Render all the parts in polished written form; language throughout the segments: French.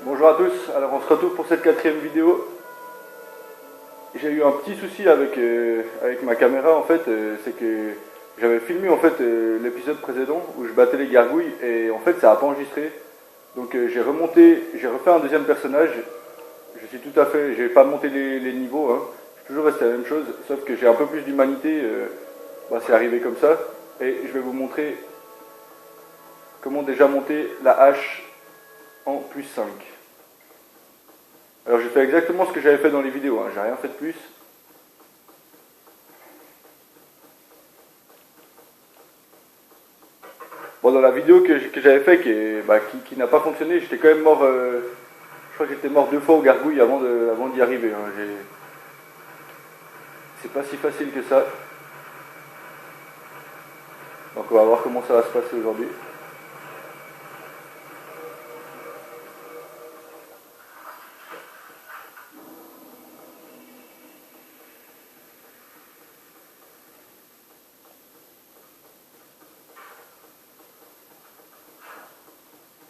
Bonjour à tous, alors on se retrouve pour cette quatrième vidéo. J'ai eu un petit souci avec ma caméra en fait, c'est que j'avais filmé en fait l'épisode précédent où je battais les gargouilles et en fait ça n'a pas enregistré. Donc j'ai refait un deuxième personnage. Je suis tout à fait, j'ai pas monté les niveaux, hein. Je suis toujours resté la même chose, sauf que j'ai un peu plus d'humanité. C'est arrivé comme ça et je vais vous montrer comment déjà monter la hache en +5. Alors j'ai fait exactement ce que j'avais fait dans les vidéos, hein. J'ai rien fait de plus. Bon, dans la vidéo que j'avais fait qui n'a pas fonctionné, j'étais quand même mort, je crois que j'étais mort 2 fois aux gargouilles avant d'y arriver, hein. C'est pas si facile que ça. Donc on va voir comment ça va se passer aujourd'hui.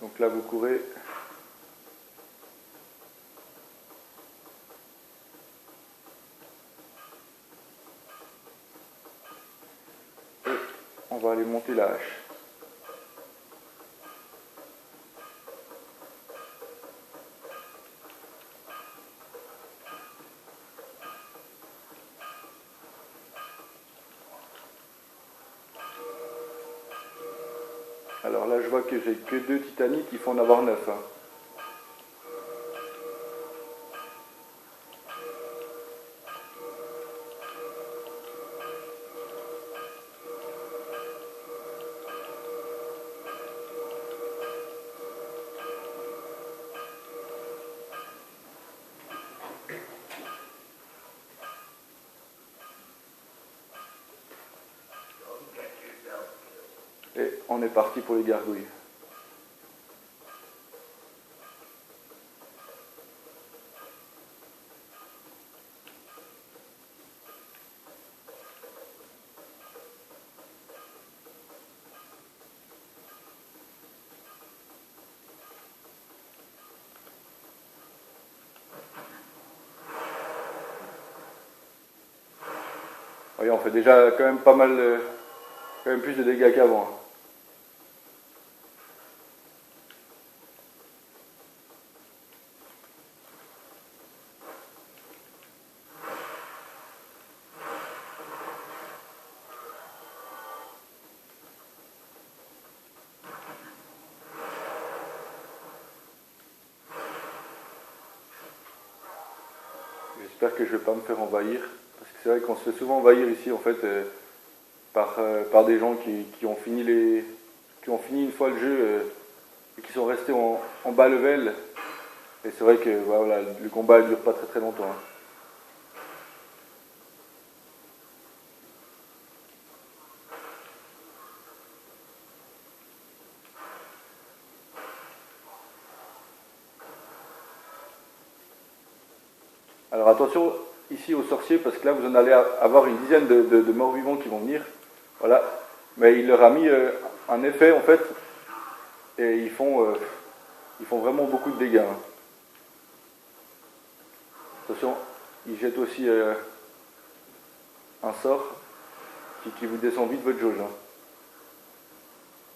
Donc là vous courez. Et on va aller monter la hache. Alors là je vois que j'ai que 2 titanites, il faut en avoir 9, hein. Et on est parti pour les gargouilles. Oui, on fait déjà quand même pas mal, quand même plus de dégâts qu'avant, hein. J'espère que je ne vais pas me faire envahir, parce que c'est vrai qu'on se fait souvent envahir ici en fait par des gens qui ont fini une fois le jeu et qui sont restés en bas level. Et c'est vrai que voilà, le combat ne dure pas très très longtemps, hein. Alors attention ici aux sorciers, parce que là vous en allez avoir une dizaine de morts vivants qui vont venir. Voilà. Mais il leur a mis un effet en fait, et ils font vraiment beaucoup de dégâts, hein. Attention, ils jettent aussi un sort qui vous descend vite votre jauge, hein.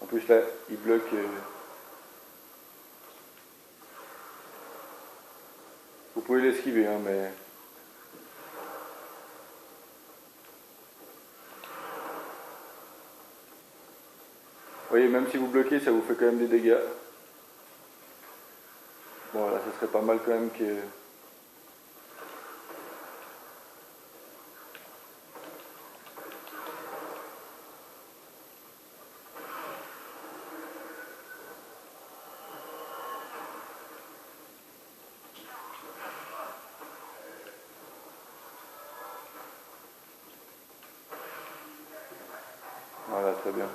En plus là, il bloque. Vous pouvez l'esquiver, hein, mais. Vous voyez, même si vous bloquez, ça vous fait quand même des dégâts. Bon, là, ce serait pas mal quand même que. Voilà, très bien.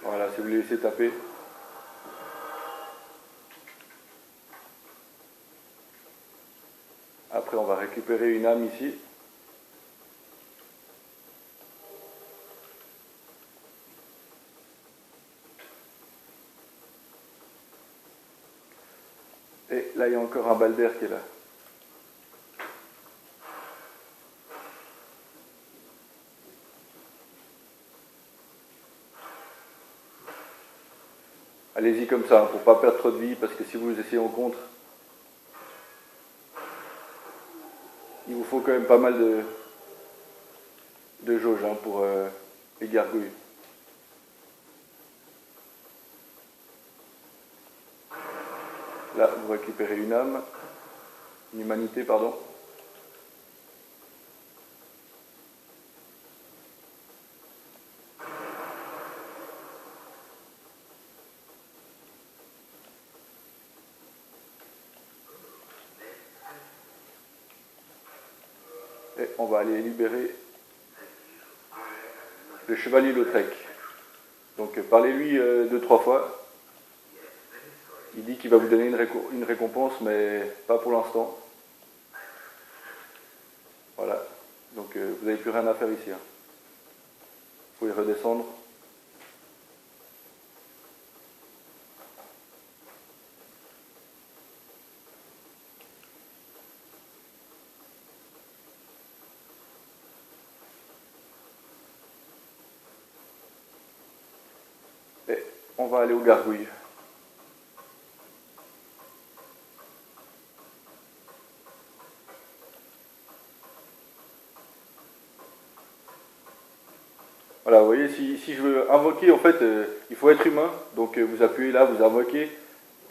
Voilà, si vous les laissez taper. Après, on va récupérer une âme ici. Et là, il y a encore un balder qui est là. Allez-y comme ça, pour pas perdre trop de vie, parce que si vous essayez en contre, il vous faut quand même pas mal de jauge pour les gargouilles. Là, vous récupérez une âme, une humanité, pardon. Et on va aller libérer le chevalier Lautrec. Donc parlez-lui 2-3 fois. Il dit qu'il va vous donner une récompense, mais pas pour l'instant. Voilà. Donc vous n'avez plus rien à faire ici. Vous pouvez redescendre. Et on va aller aux gargouilles. Voilà, vous voyez, si je veux invoquer, en fait, il faut être humain. Donc vous appuyez là, vous invoquez.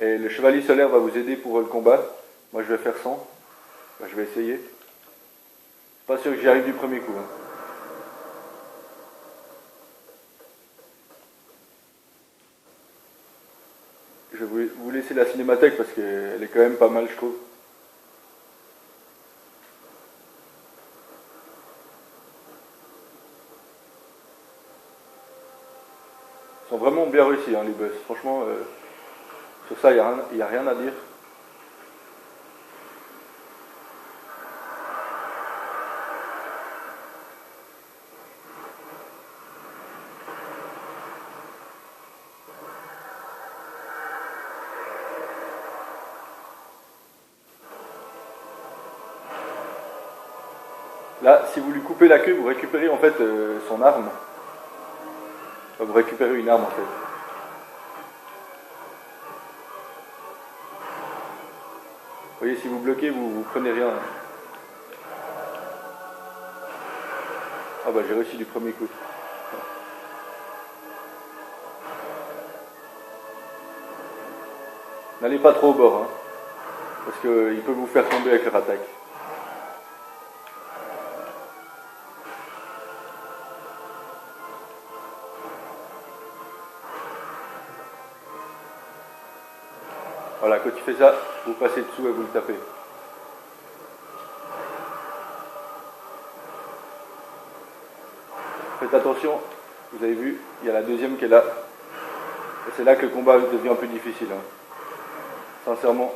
Et le chevalier solaire va vous aider pour le combat. Moi, je vais faire 100. Je vais essayer. Pas sûr que j'y arrive du premier coup. Je vais vous laisser la cinémathèque parce qu'elle est quand même pas mal, je trouve. Ils sont vraiment bien réussis, les boss. Franchement, sur ça, il n'y a rien à dire. Là, si vous lui coupez la queue, vous récupérez en fait son arme. Enfin, vous récupérez une arme en fait. Vous voyez, si vous bloquez, vous prenez rien. Ah bah j'ai réussi du premier coup. N'allez pas trop au bord, parce qu'il peut vous faire tomber avec leur attaque. Voilà, quand il fait ça, vous passez dessous et vous le tapez. Faites attention, vous avez vu, il y a la deuxième qui est là. Et c'est là que le combat devient un peu difficile. Sincèrement.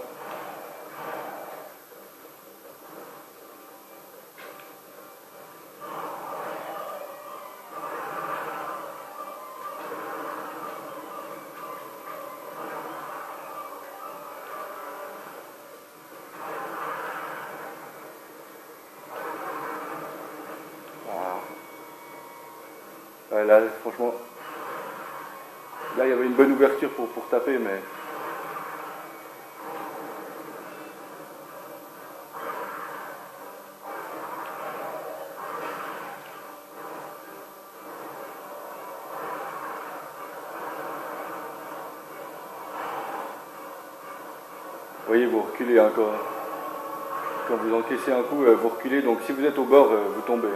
Ouais, là, franchement, là, il y avait une bonne ouverture pour taper, mais... Vous voyez, vous reculez encore. Quand vous encaissez un coup, vous reculez. Donc si vous êtes au bord, vous tombez.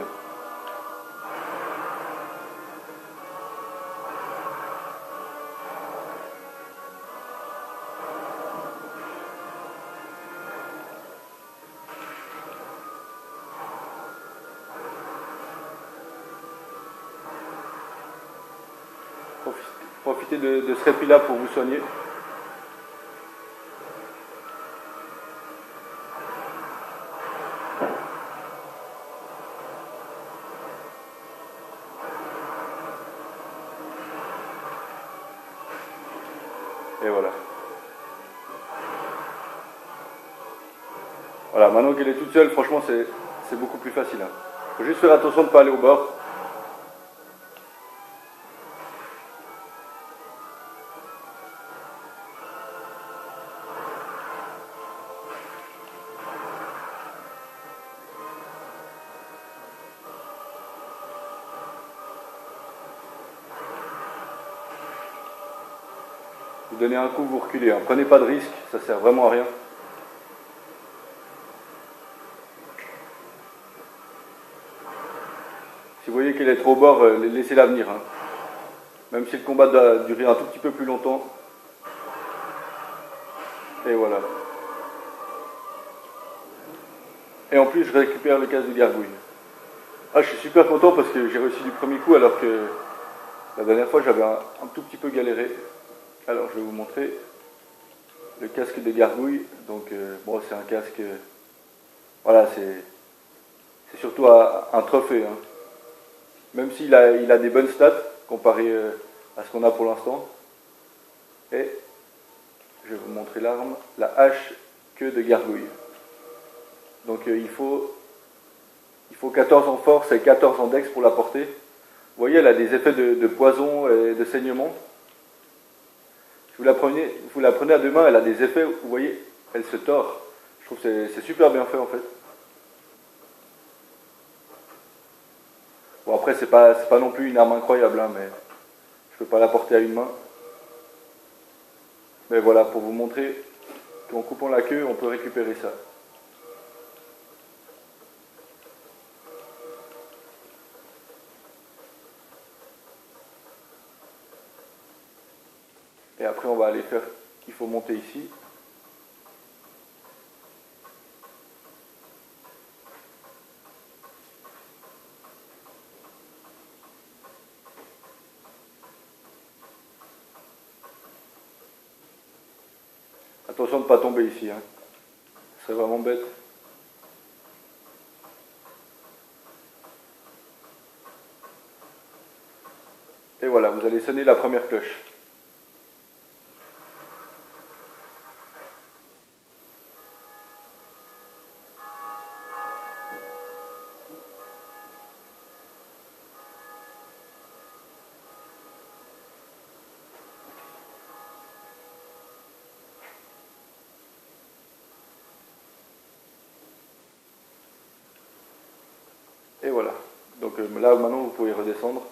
profitez de ce répit-là pour vous soigner. Et voilà. Voilà, maintenant qu'elle est toute seule, franchement, c'est beaucoup plus facile. Hein. Faut juste faire attention de ne pas aller au bord. Vous donnez un coup, vous reculez. Hein. Prenez pas de risque, ça sert vraiment à rien. Si vous voyez qu'elle est trop au bord, laissez-la venir. Hein. Même si le combat doit durer un tout petit peu plus longtemps. Et voilà. Et en plus, je récupère le casque de gargouille. Ah, je suis super content parce que j'ai réussi du premier coup alors que la dernière fois j'avais un tout petit peu galéré. Alors je vais vous montrer le casque de gargouille. Donc bon, c'est un casque, voilà, c'est surtout un trophée. Hein. Même s'il a des bonnes stats comparé à ce qu'on a pour l'instant. Et je vais vous montrer l'arme, la hache queue de gargouille. Donc il faut 14 en force et 14 en dex pour la porter. Vous voyez, elle a des effets de poison et de saignement. Si vous la prenez à deux mains, elle a des effets, vous voyez, elle se tord. Je trouve que c'est super bien fait en fait. Bon après, c'est pas non plus une arme incroyable, hein, mais je peux pas la porter à une main. Mais voilà, pour vous montrer qu'en coupant la queue, on peut récupérer ça. Et après, on va aller faire, il faut monter ici. Attention de ne pas tomber ici, hein. Ce serait vraiment bête. Et voilà, vous allez sonner la première cloche. Et voilà. Donc là, maintenant, vous pouvez redescendre.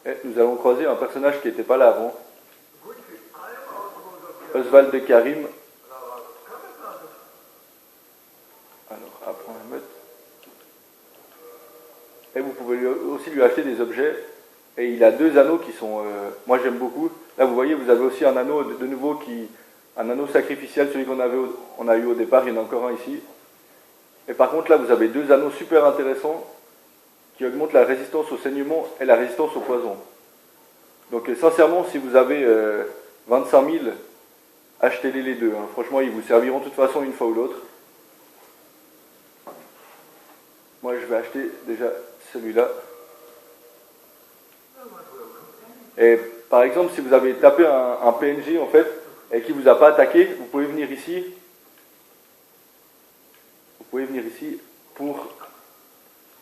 Et nous allons croiser un personnage qui n'était pas là avant. Oswald de Karim. Alors, apprends à meute. Et vous pouvez aussi lui acheter des objets. Et il a deux anneaux qui sont... moi j'aime beaucoup. Là vous voyez, vous avez aussi un anneau de nouveau un anneau sacrificiel, celui on a eu au départ, il y en a encore un ici. Et par contre là vous avez deux anneaux super intéressants qui augmentent la résistance au saignement et la résistance au poison. Donc sincèrement, si vous avez 25 000, achetez-les les deux. Hein. Franchement, ils vous serviront de toute façon une fois ou l'autre. Moi je vais acheter déjà celui-là. Et par exemple, si vous avez tapé un PNJ en fait, et qui ne vous a pas attaqué, vous pouvez venir ici. Vous pouvez venir ici pour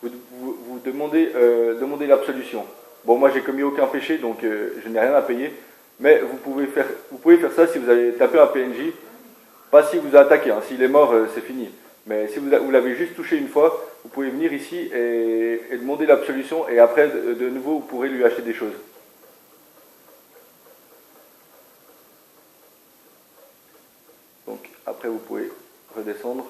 vous demander l'absolution. Bon, moi j'ai commis aucun péché, donc je n'ai rien à payer. Mais vous pouvez faire ça si vous avez tapé un PNJ. Pas si vous a attaqué, hein. S'il est mort, c'est fini. Mais si vous l'avez juste touché une fois, vous pouvez venir ici et demander l'absolution. Et après, de nouveau, vous pourrez lui acheter des choses. Donc après vous pouvez redescendre.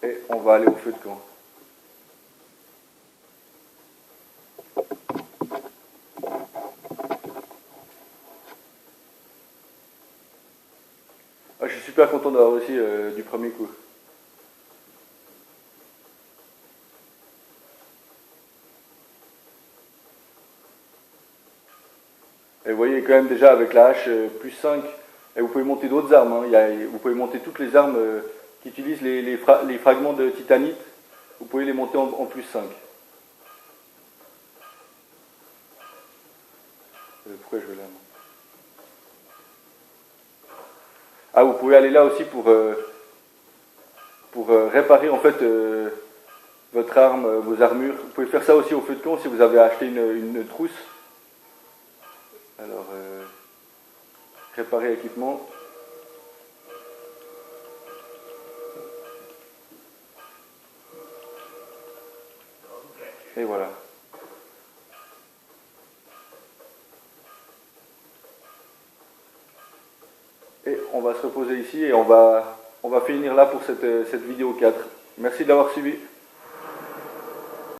Et on va aller au feu de camp. Ah, je suis super content d'avoir réussi du premier coup. Et vous voyez quand même déjà avec la hache plus 5, et vous pouvez monter d'autres armes. Hein. Vous pouvez monter toutes les armes qui utilisent les fragments de titanite. Vous pouvez les monter en plus 5. Pourquoi je vais là? Ah, vous pouvez aller là aussi pour réparer en fait votre arme, vos armures. Vous pouvez faire ça aussi au feu de camp si vous avez acheté une trousse. Alors, réparer l'équipement. Et voilà. Et on va se reposer ici et on va finir là pour cette vidéo 4. Merci de l'avoir suivi.